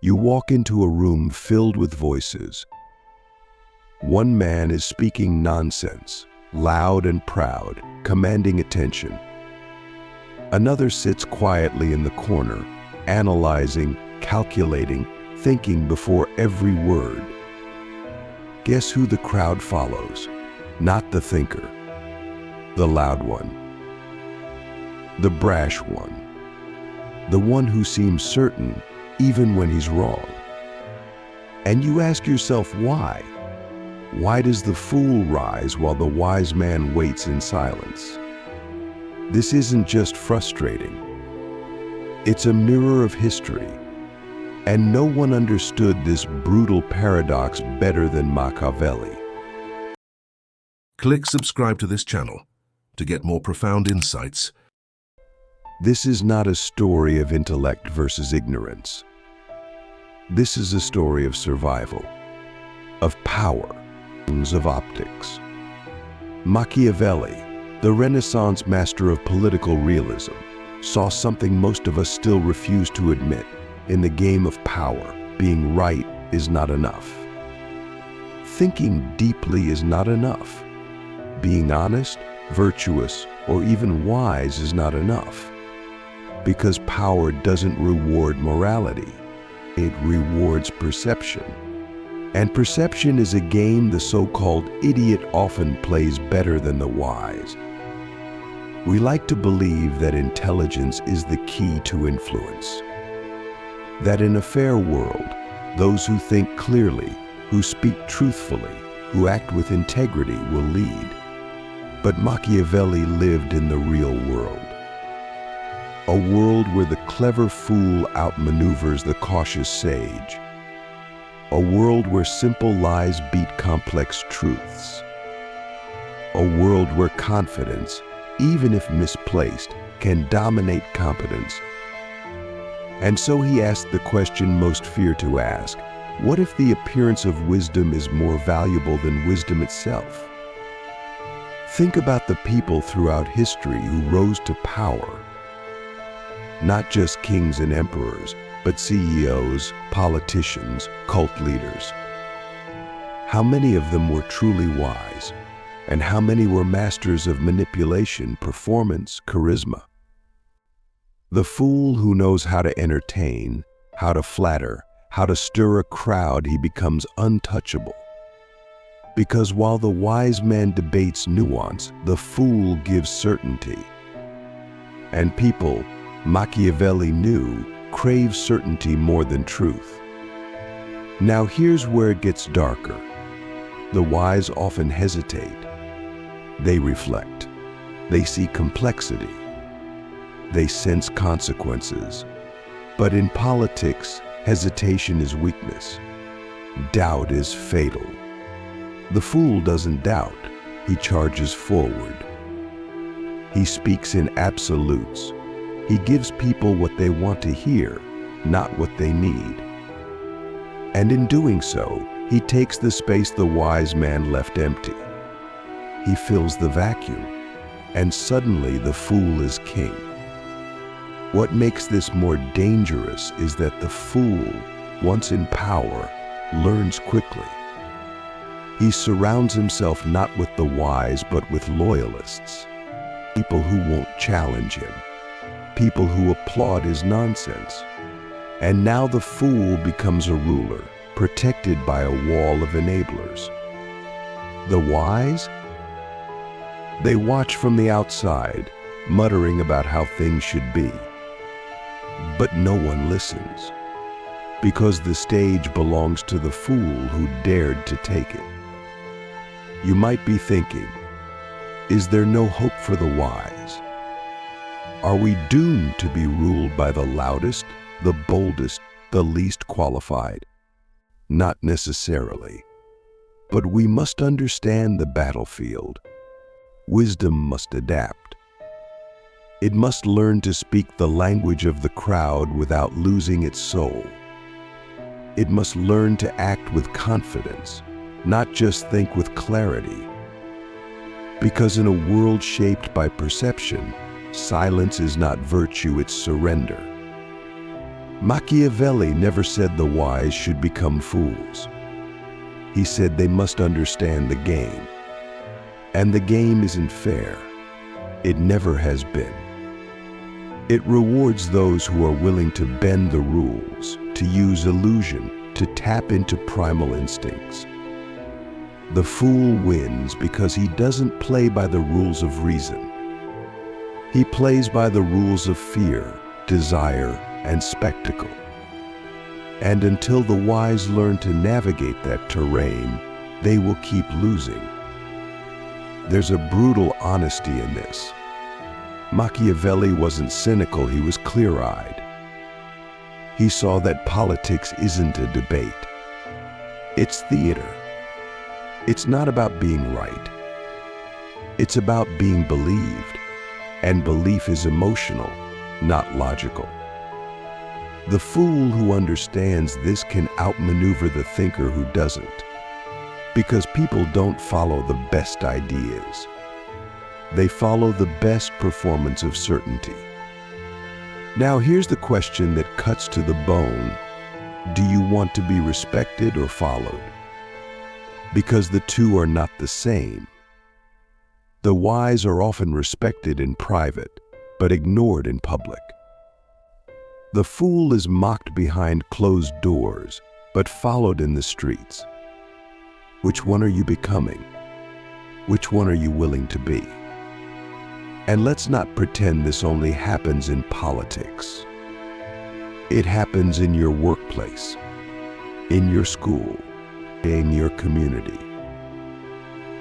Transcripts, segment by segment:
You walk into a room filled with voices. One man is speaking nonsense, loud and proud, commanding attention. Another sits quietly in the corner, analyzing, calculating, thinking before every word. Guess who the crowd follows? Not the thinker, the loud one, the brash one, the one who seems certain even when he's wrong. And you ask yourself why? Why does the fool rise while the wise man waits in silence? This isn't just frustrating. It's a mirror of history. And no one understood this brutal paradox better than Machiavelli. Click subscribe to this channel to get more profound insights. This is not a story of intellect versus ignorance. This is a story of survival, of power, of optics. Machiavelli, the Renaissance master of political realism, saw something most of us still refuse to admit. In the game of power, being right is not enough. Thinking deeply is not enough. Being honest, virtuous, or even wise is not enough. Because power doesn't reward morality. It rewards perception. And perception is a game the so-called idiot often plays better than the wise. We like to believe that intelligence is the key to influence. That in a fair world, those who think clearly, who speak truthfully, who act with integrity will lead. But Machiavelli lived in the real world. A world where the clever fool outmaneuvers the cautious sage. A world where simple lies beat complex truths. A world where confidence, even if misplaced, can dominate competence. And so he asked the question most fear to ask: what if the appearance of wisdom is more valuable than wisdom itself? Think about the people throughout history who rose to power. Not just kings and emperors, but CEOs, politicians, cult leaders. How many of them were truly wise? And how many were masters of manipulation, performance, charisma? The fool who knows how to entertain, how to flatter, how to stir a crowd, he becomes untouchable. Because while the wise man debates nuance, the fool gives certainty. And people, Machiavelli knew, crave certainty more than truth. Now here's where it gets darker. The wise often hesitate. They reflect. They see complexity. They sense consequences. But in politics, hesitation is weakness. Doubt is fatal. The fool doesn't doubt. He charges forward. He speaks in absolutes. He gives people what they want to hear, not what they need. And in doing so, he takes the space the wise man left empty. He fills the vacuum, and suddenly the fool is king. What makes this more dangerous is that the fool, once in power, learns quickly. He surrounds himself not with the wise, but with loyalists. People who won't challenge him. People who applaud his nonsense. And now the fool becomes a ruler, protected by a wall of enablers. The wise? They watch from the outside, muttering about how things should be. But no one listens, because the stage belongs to the fool who dared to take it. You might be thinking, is there no hope for the wise? Are we doomed to be ruled by the loudest, the boldest, the least qualified? Not necessarily. But we must understand the battlefield. Wisdom must adapt. It must learn to speak the language of the crowd without losing its soul. It must learn to act with confidence, not just think with clarity. Because in a world shaped by perception, silence is not virtue, it's surrender. Machiavelli never said the wise should become fools. He said they must understand the game. And the game isn't fair. It never has been. It rewards those who are willing to bend the rules, to use illusion, to tap into primal instincts. The fool wins because he doesn't play by the rules of reason. He plays by the rules of fear, desire, and spectacle. And until the wise learn to navigate that terrain, they will keep losing. There's a brutal honesty in this. Machiavelli wasn't cynical, he was clear-eyed. He saw that politics isn't a debate. It's theater. It's not about being right. It's about being believed. And belief is emotional, not logical. The fool who understands this can outmaneuver the thinker who doesn't. Because people don't follow the best ideas. They follow the best performance of certainty. Now here's the question that cuts to the bone. Do you want to be respected or followed? Because the two are not the same. The wise are often respected in private, but ignored in public. The fool is mocked behind closed doors, but followed in the streets. Which one are you becoming? Which one are you willing to be? And let's not pretend this only happens in politics. It happens in your workplace, in your school, in your community.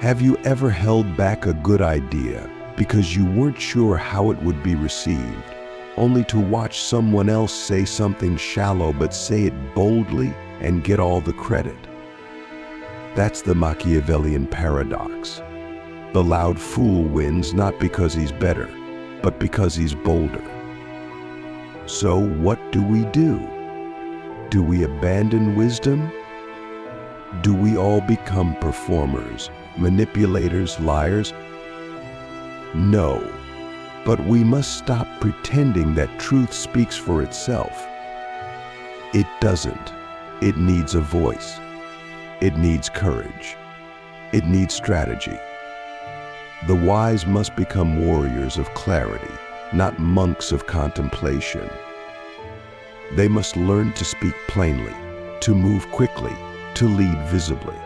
Have you ever held back a good idea because you weren't sure how it would be received, only to watch someone else say something shallow but say it boldly and get all the credit? That's the Machiavellian paradox. The loud fool wins not because he's better, but because he's bolder. So what do? Do we abandon wisdom? Do we all become performers, manipulators, liars? No, but we must stop pretending that truth speaks for itself. It doesn't. It needs a voice. It needs courage. It needs strategy. The wise must become warriors of clarity, not monks of contemplation. They must learn to speak plainly, to move quickly, to lead visibly.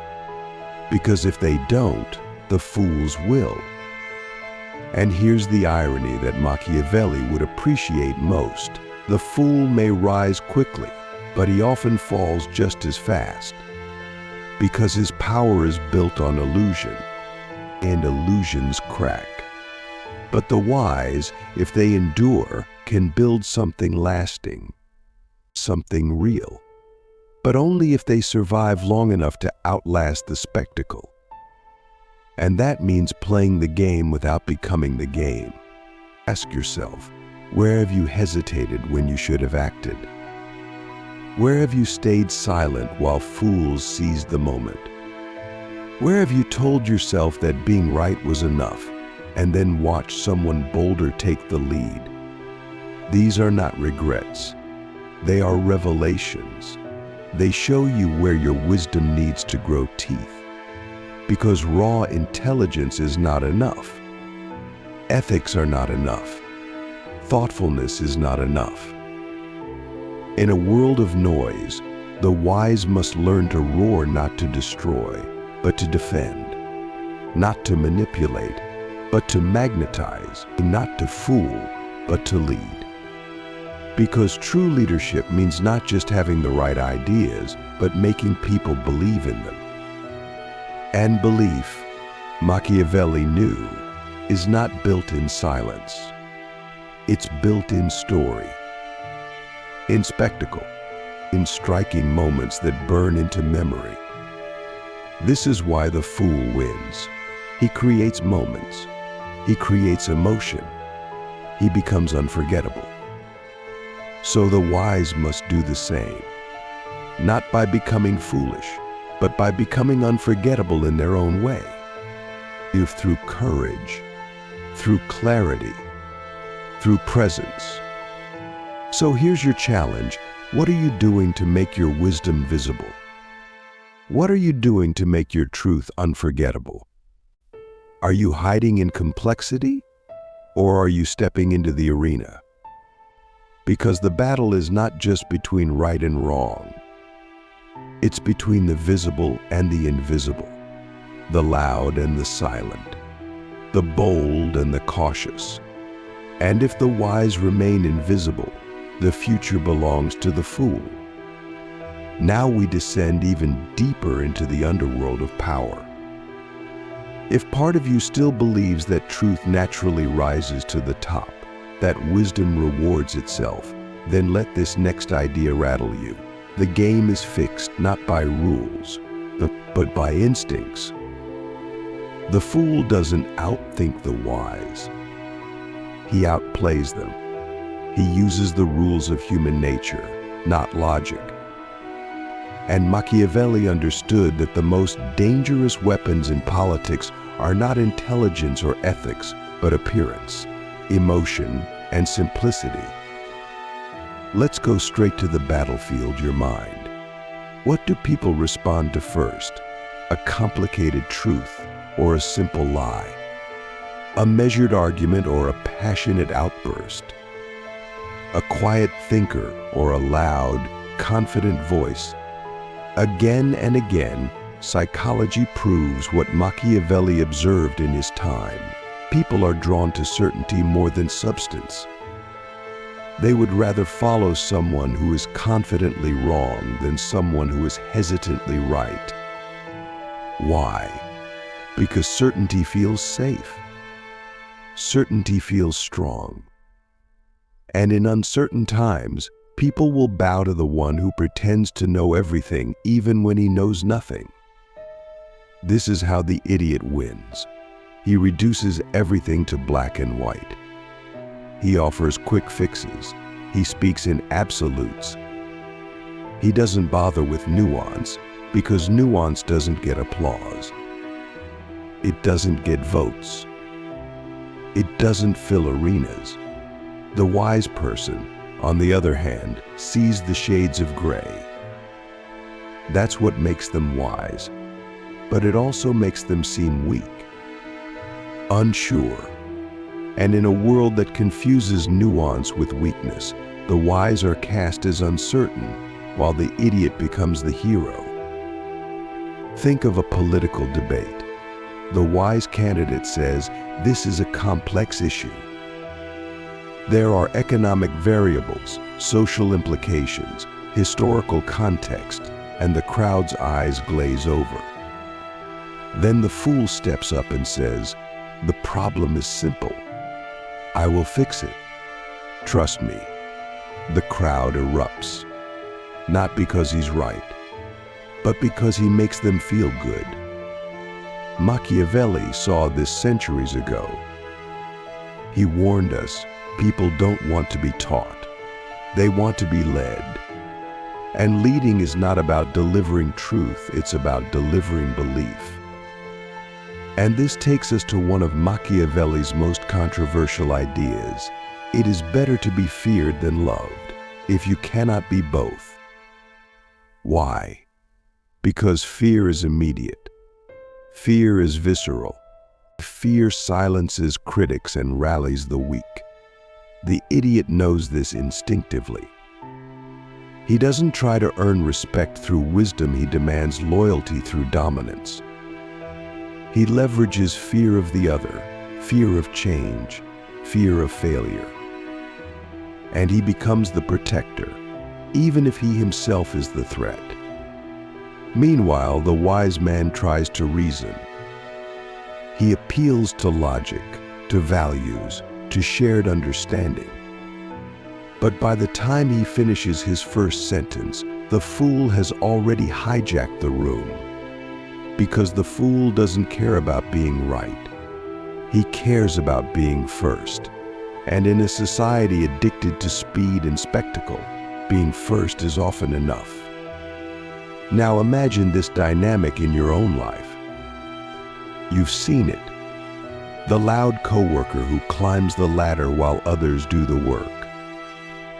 Because if they don't, the fools will. And here's the irony that Machiavelli would appreciate most. The fool may rise quickly, but he often falls just as fast. Because his power is built on illusion, and illusions crack. But the wise, if they endure, can build something lasting, something real. But only if they survive long enough to outlast the spectacle. And that means playing the game without becoming the game. Ask yourself, where have you hesitated when you should have acted? Where have you stayed silent while fools seized the moment? Where have you told yourself that being right was enough, and then watched someone bolder take the lead? These are not regrets. They are revelations. They show you where your wisdom needs to grow teeth. Because raw intelligence is not enough. Ethics are not enough. Thoughtfulness is not enough. In a world of noise, the wise must learn to roar not to destroy, but to defend. Not to manipulate, but to magnetize. Not to fool, but to lead. Because true leadership means not just having the right ideas, but making people believe in them. And belief, Machiavelli knew, is not built in silence. It's built in story, in spectacle, in striking moments that burn into memory. This is why the fool wins. He creates moments. He creates emotion. He becomes unforgettable. So the wise must do the same, not by becoming foolish, but by becoming unforgettable in their own way. If through courage, through clarity, through presence. So here's your challenge. What are you doing to make your wisdom visible? What are you doing to make your truth unforgettable? Are you hiding in complexity, or are you stepping into the arena? Because the battle is not just between right and wrong. It's between the visible and the invisible, the loud and the silent, the bold and the cautious. And if the wise remain invisible, the future belongs to the fool. Now we descend even deeper into the underworld of power. If part of you still believes that truth naturally rises to the top, that wisdom rewards itself, then let this next idea rattle you. The game is fixed not by rules, but by instincts. The fool doesn't outthink the wise. He outplays them. He uses the rules of human nature, not logic. And Machiavelli understood that the most dangerous weapons in politics are not intelligence or ethics, but appearance, emotion, and simplicity. Let's go straight to the battlefield, your mind. What do people respond to first? A complicated truth or a simple lie? A measured argument or a passionate outburst? A quiet thinker or a loud, confident voice? Again and again, psychology proves what Machiavelli observed in his time. People are drawn to certainty more than substance. They would rather follow someone who is confidently wrong than someone who is hesitantly right. Why? Because certainty feels safe. Certainty feels strong. And in uncertain times, people will bow to the one who pretends to know everything even when he knows nothing. This is how the idiot wins. He reduces everything to black and white. He offers quick fixes. He speaks in absolutes. He doesn't bother with nuance because nuance doesn't get applause. It doesn't get votes. It doesn't fill arenas. The wise person, on the other hand, sees the shades of gray. That's what makes them wise, but it also makes them seem weak, unsure. And in a world that confuses nuance with weakness, the wise are cast as uncertain, while the idiot becomes the hero. Think of a political debate. The wise candidate says, "This is a complex issue. There are economic variables, social implications, historical context," and the crowd's eyes glaze over. Then the fool steps up and says, "The problem is simple. I will fix it. Trust me." The crowd erupts, not because he's right, but because he makes them feel good. Machiavelli saw this centuries ago. He warned us, people don't want to be taught. They want to be led. And leading is not about delivering truth, it's about delivering belief. And this takes us to one of Machiavelli's most controversial ideas. It is better to be feared than loved, if you cannot be both. Why? Because fear is immediate. Fear is visceral. Fear silences critics and rallies the weak. The idiot knows this instinctively. He doesn't try to earn respect through wisdom, he demands loyalty through dominance. He leverages fear of the other, fear of change, fear of failure. And he becomes the protector, even if he himself is the threat. Meanwhile, the wise man tries to reason. He appeals to logic, to values, to shared understanding. But by the time he finishes his first sentence, the fool has already hijacked the room. Because the fool doesn't care about being right. He cares about being first. And in a society addicted to speed and spectacle, being first is often enough. Now imagine this dynamic in your own life. You've seen it. The loud coworker who climbs the ladder while others do the work.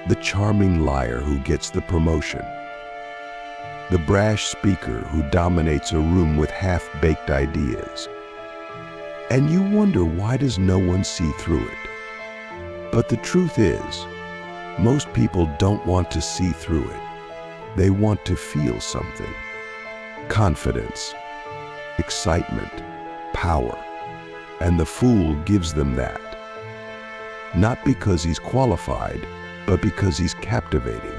the charming liar who gets the promotion, the brash speaker who dominates a room with half-baked ideas. And you wonder, why does no one see through it? But the truth is, most people don't want to see through it. They want to feel something. Confidence, excitement, power. And the fool gives them that. Not because he's qualified, but because he's captivating.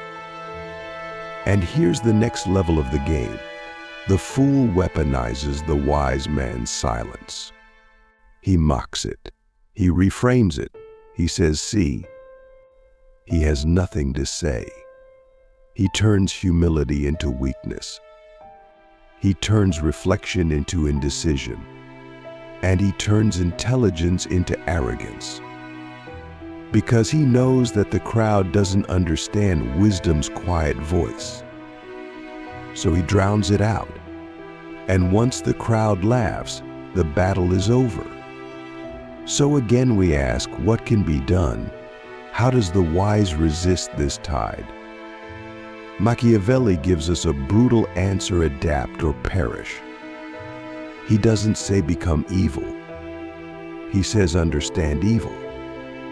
And here's the next level of the game. The fool weaponizes the wise man's silence. He mocks it. He reframes it. He says, see, he has nothing to say. He turns humility into weakness. He turns reflection into indecision. And he turns intelligence into arrogance. Because he knows that the crowd doesn't understand wisdom's quiet voice. So he drowns it out. And once the crowd laughs, the battle is over. So again we ask, what can be done? How does the wise resist this tide? Machiavelli gives us a brutal answer: adapt or perish. He doesn't say become evil. He says understand evil.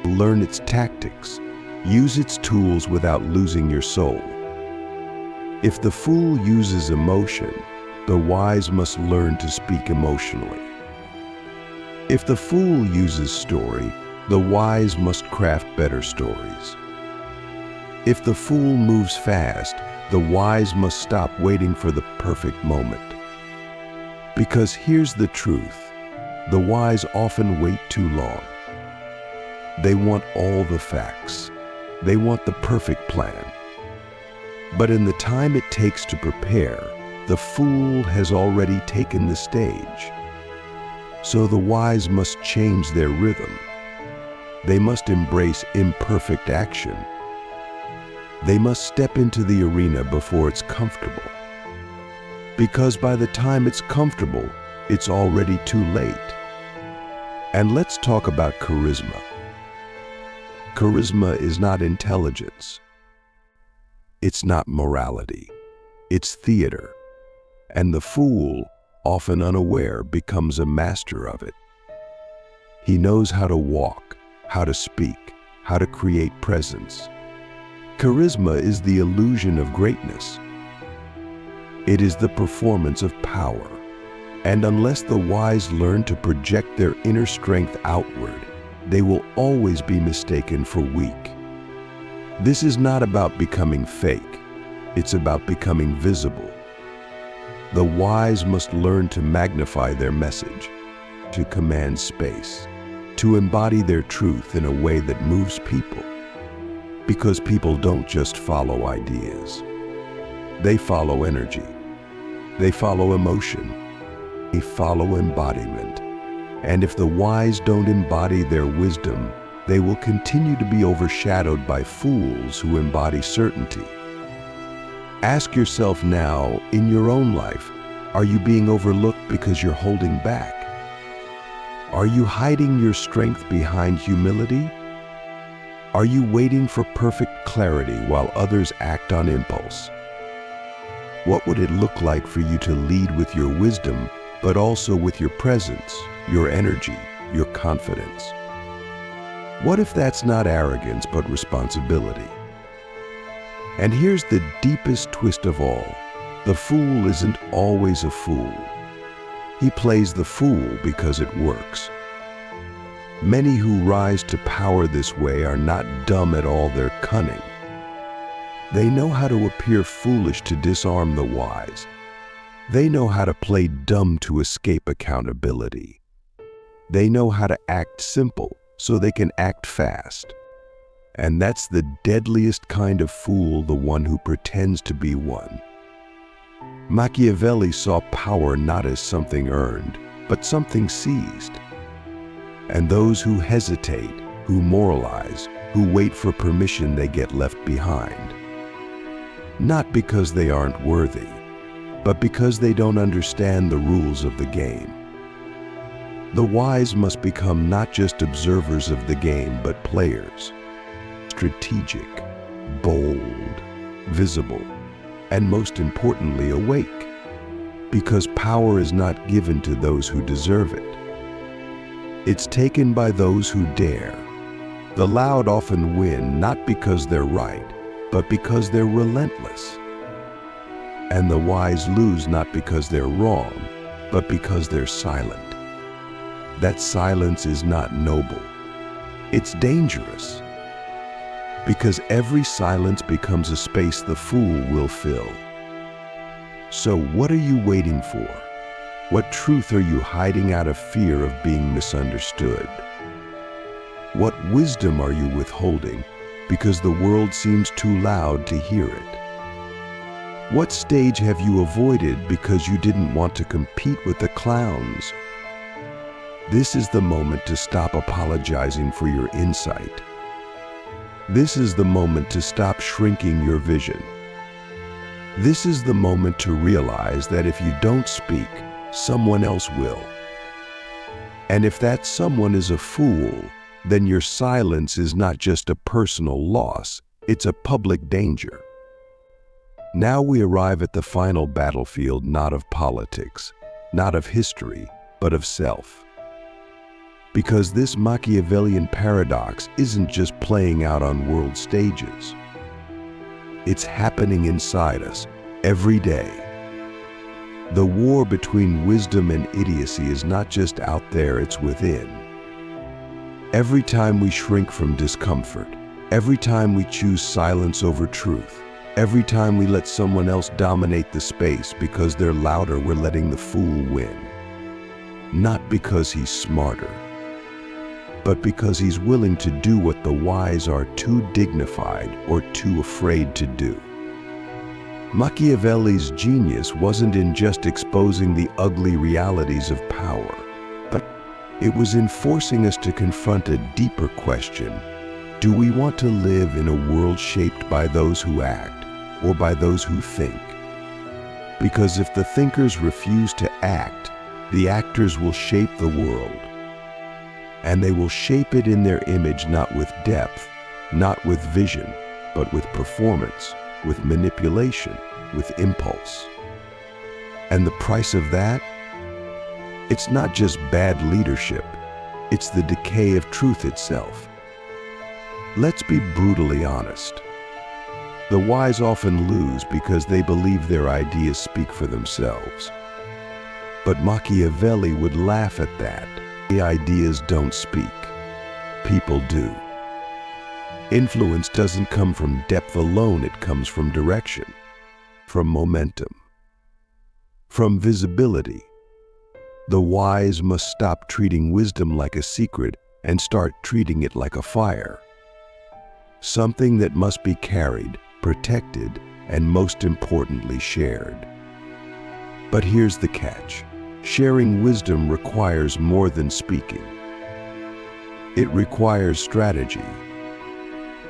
Learn its tactics. Use its tools without losing your soul. If the fool uses emotion, the wise must learn to speak emotionally. If the fool uses story, the wise must craft better stories. If the fool moves fast, the wise must stop waiting for the perfect moment. Because here's the truth, the wise often wait too long. They want all the facts. They want the perfect plan. But in the time it takes to prepare, the fool has already taken the stage. So the wise must change their rhythm. They must embrace imperfect action. They must step into the arena before it's comfortable. Because by the time it's comfortable, it's already too late. And let's talk about charisma. Charisma is not intelligence. It's not morality. It's theater. And the fool, often unaware, becomes a master of it. He knows how to walk, how to speak, how to create presence. Charisma is the illusion of greatness. It is the performance of power. And unless the wise learn to project their inner strength outward, they will always be mistaken for weak. This is not about becoming fake. It's about becoming visible. The wise must learn to magnify their message, to command space, to embody their truth in a way that moves people. Because people don't just follow ideas. They follow energy. They follow emotion. They follow embodiment. And if the wise don't embody their wisdom, they will continue to be overshadowed by fools who embody certainty. Ask yourself now, in your own life, are you being overlooked because you're holding back? Are you hiding your strength behind humility? Are you waiting for perfect clarity while others act on impulse? What would it look like for you to lead with your wisdom, but also with your presence, your energy, your confidence? What if that's not arrogance, but responsibility? And here's the deepest twist of all. The fool isn't always a fool. He plays the fool because it works. Many who rise to power this way are not dumb at all, they're cunning. They know how to appear foolish to disarm the wise. They know how to play dumb to escape accountability. They know how to act simple so they can act fast. And that's the deadliest kind of fool, the one who pretends to be one. Machiavelli saw power not as something earned, but something seized. And those who hesitate, who moralize, who wait for permission, they get left behind. Not because they aren't worthy, but because they don't understand the rules of the game. The wise must become not just observers of the game, but players. Strategic, bold, visible, and most importantly, awake. Because power is not given to those who deserve it. It's taken by those who dare. The loud often win not because they're right, but because they're relentless. And the wise lose not because they're wrong, but because they're silent. That silence is not noble. It's dangerous. Because every silence becomes a space the fool will fill. So what are you waiting for? What truth are you hiding out of fear of being misunderstood? What wisdom are you withholding because the world seems too loud to hear it? What stage have you avoided because you didn't want to compete with the clowns? This is the moment to stop apologizing for your insight. This is the moment to stop shrinking your vision. This is the moment to realize that if you don't speak, someone else will. And if that someone is a fool, then your silence is not just a personal loss, it's a public danger. Now we arrive at the final battlefield, not of politics, not of history, but of self. Because this Machiavellian paradox isn't just playing out on world stages. It's happening inside us every day. The war between wisdom and idiocy is not just out there, it's within. Every time we shrink from discomfort, every time we choose silence over truth, every time we let someone else dominate the space because they're louder, we're letting the fool win. Not because he's smarter, but because he's willing to do what the wise are too dignified or too afraid to do. Machiavelli's genius wasn't in just exposing the ugly realities of power, but it was in forcing us to confront a deeper question. Do we want to live in a world shaped by those who act or by those who think? Because if the thinkers refuse to act, the actors will shape the world. And they will shape it in their image, not with depth, not with vision, but with performance, with manipulation, with impulse. And the price of that? It's not just bad leadership, it's the decay of truth itself. Let's be brutally honest. The wise often lose because they believe their ideas speak for themselves. But Machiavelli would laugh at that. The ideas don't speak, people do. Influence doesn't come from depth alone, it comes from direction, from momentum, from visibility. The wise must stop treating wisdom like a secret and start treating it like a fire. Something that must be carried, protected, and most importantly, shared. But here's the catch. Sharing wisdom requires more than speaking. It requires strategy.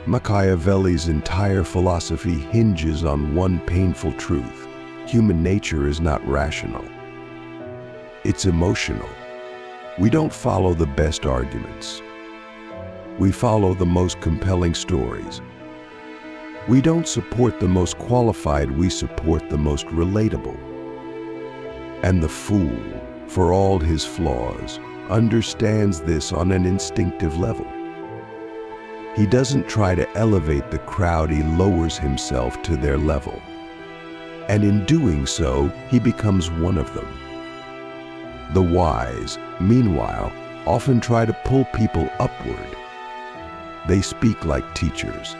Machiavelli's entire philosophy hinges on one painful truth. Human nature is not rational. It's emotional. We don't follow the best arguments. We follow the most compelling stories. We don't support the most qualified, we support the most relatable. And the fool, for all his flaws, understands this on an instinctive level. He doesn't try to elevate the crowd, he lowers himself to their level. And in doing so, he becomes one of them. The wise, meanwhile, often try to pull people upward. They speak like teachers.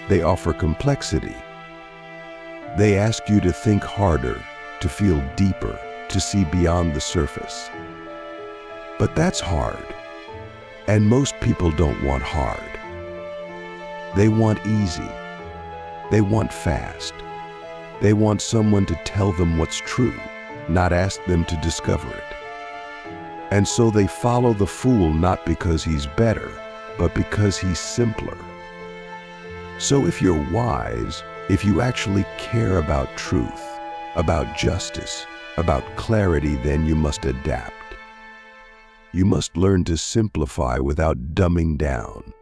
They offer complexity. They ask you to think harder, to feel deeper, to see beyond the surface. But that's hard. And most people don't want hard. They want easy. They want fast. They want someone to tell them what's true, not ask them to discover it. And so they follow the fool not because he's better, but because he's simpler. So if you're wise, if you actually care about truth, about justice, about clarity, then you must adapt. You must learn to simplify without dumbing down,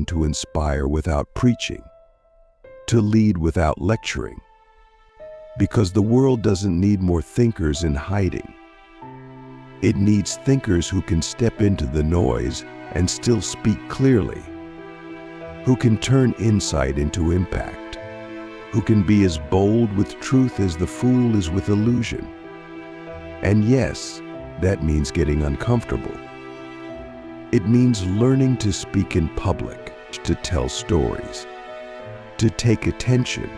to inspire without preaching, to lead without lecturing. Because the world doesn't need more thinkers in hiding. It needs thinkers who can step into the noise and still speak clearly, who can turn insight into impact, who can be as bold with truth as the fool is with illusion. And yes, that means getting uncomfortable. It means learning to speak in public, to tell stories, to take attention,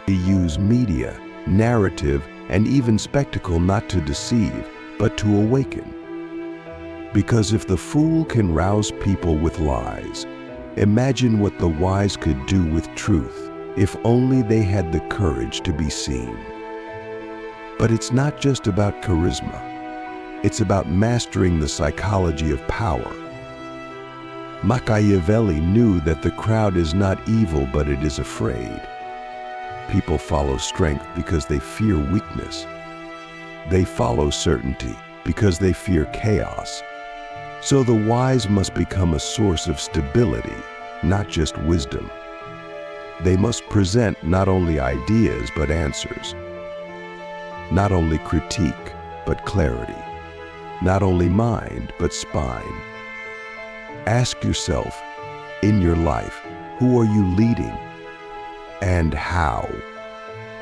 to use media, narrative, and even spectacle not to deceive, but to awaken. Because if the fool can rouse people with lies, imagine what the wise could do with truth if only they had the courage to be seen. But it's not just about charisma. It's about mastering the psychology of power. Machiavelli knew that the crowd is not evil, but it is afraid. People follow strength because they fear weakness. They follow certainty because they fear chaos. So the wise must become a source of stability, not just wisdom. They must present not only ideas, but answers. Not only critique, but clarity. Not only mind, but spine. Ask yourself, in your life, who are you leading? And how?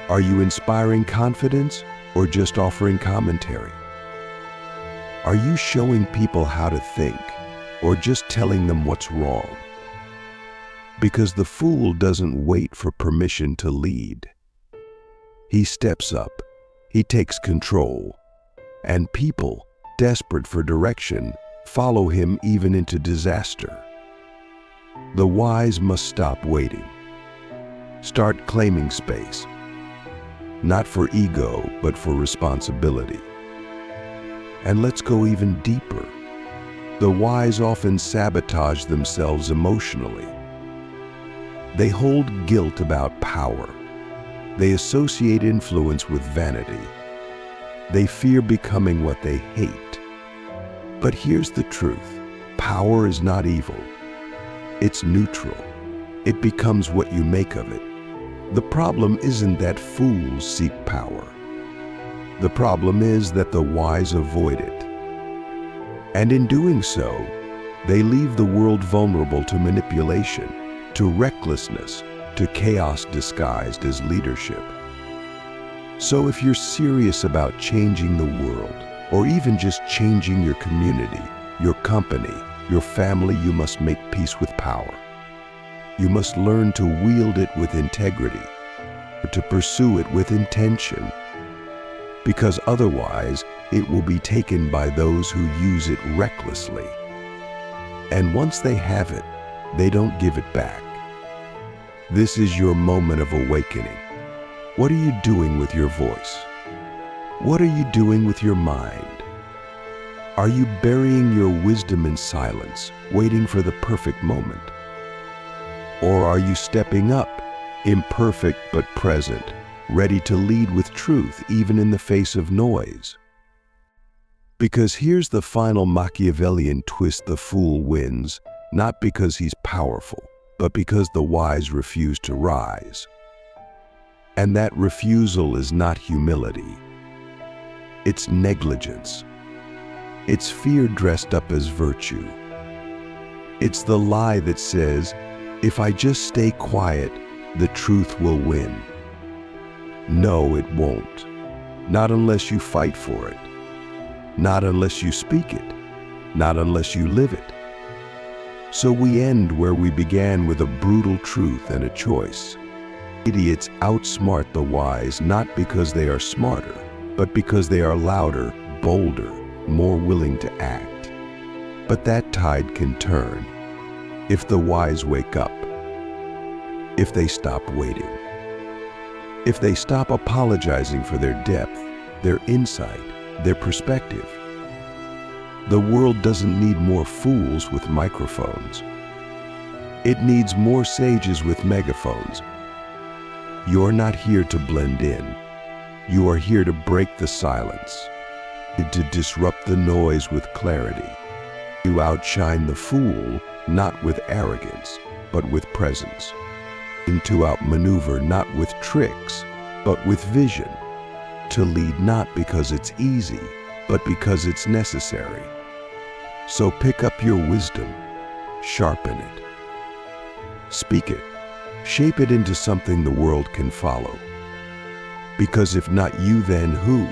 Are you inspiring confidence or just offering commentary? Are you showing people how to think or just telling them what's wrong? Because the fool doesn't wait for permission to lead. He steps up, he takes control, and people, desperate for direction, follow him even into disaster. The wise must stop waiting. Start claiming space, not for ego, but for responsibility. And let's go even deeper. The wise often sabotage themselves emotionally. They hold guilt about power. They associate influence with vanity. They fear becoming what they hate. But here's the truth. Power is not evil. It's neutral. It becomes what you make of it. The problem isn't that fools seek power. The problem is that the wise avoid it. And in doing so, they leave the world vulnerable to manipulation, to recklessness, to chaos disguised as leadership. So if you're serious about changing the world, or even just changing your community, your company, your family, you must make peace with power. You must learn to wield it with integrity, or to pursue it with intention, because otherwise it will be taken by those who use it recklessly. And once they have it, they don't give it back. This is your moment of awakening. What are you doing with your voice? What are you doing with your mind? Are you burying your wisdom in silence, waiting for the perfect moment? Or are you stepping up, imperfect but present, ready to lead with truth even in the face of noise? Because here's the final Machiavellian twist: the fool wins, not because he's powerful, but because the wise refuse to rise. And that refusal is not humility. It's negligence. It's fear dressed up as virtue. It's the lie that says, if I just stay quiet, the truth will win. No, it won't. Not unless you fight for it. Not unless you speak it. Not unless you live it. So we end where we began, with a brutal truth and a choice. Idiots outsmart the wise, not because they are smarter, but because they are louder, bolder, more willing to act. But that tide can turn if the wise wake up, if they stop waiting, if they stop apologizing for their depth, their insight, their perspective. The world doesn't need more fools with microphones. It needs more sages with megaphones. You're not here to blend in. You are here to break the silence, to disrupt the noise with clarity. You outshine the fool, not with arrogance, but with presence. to outmaneuver not with tricks, but with vision. To lead not because it's easy, but because it's necessary. So pick up your wisdom, sharpen it, speak it, shape it into something the world can follow. Because if not you, then who?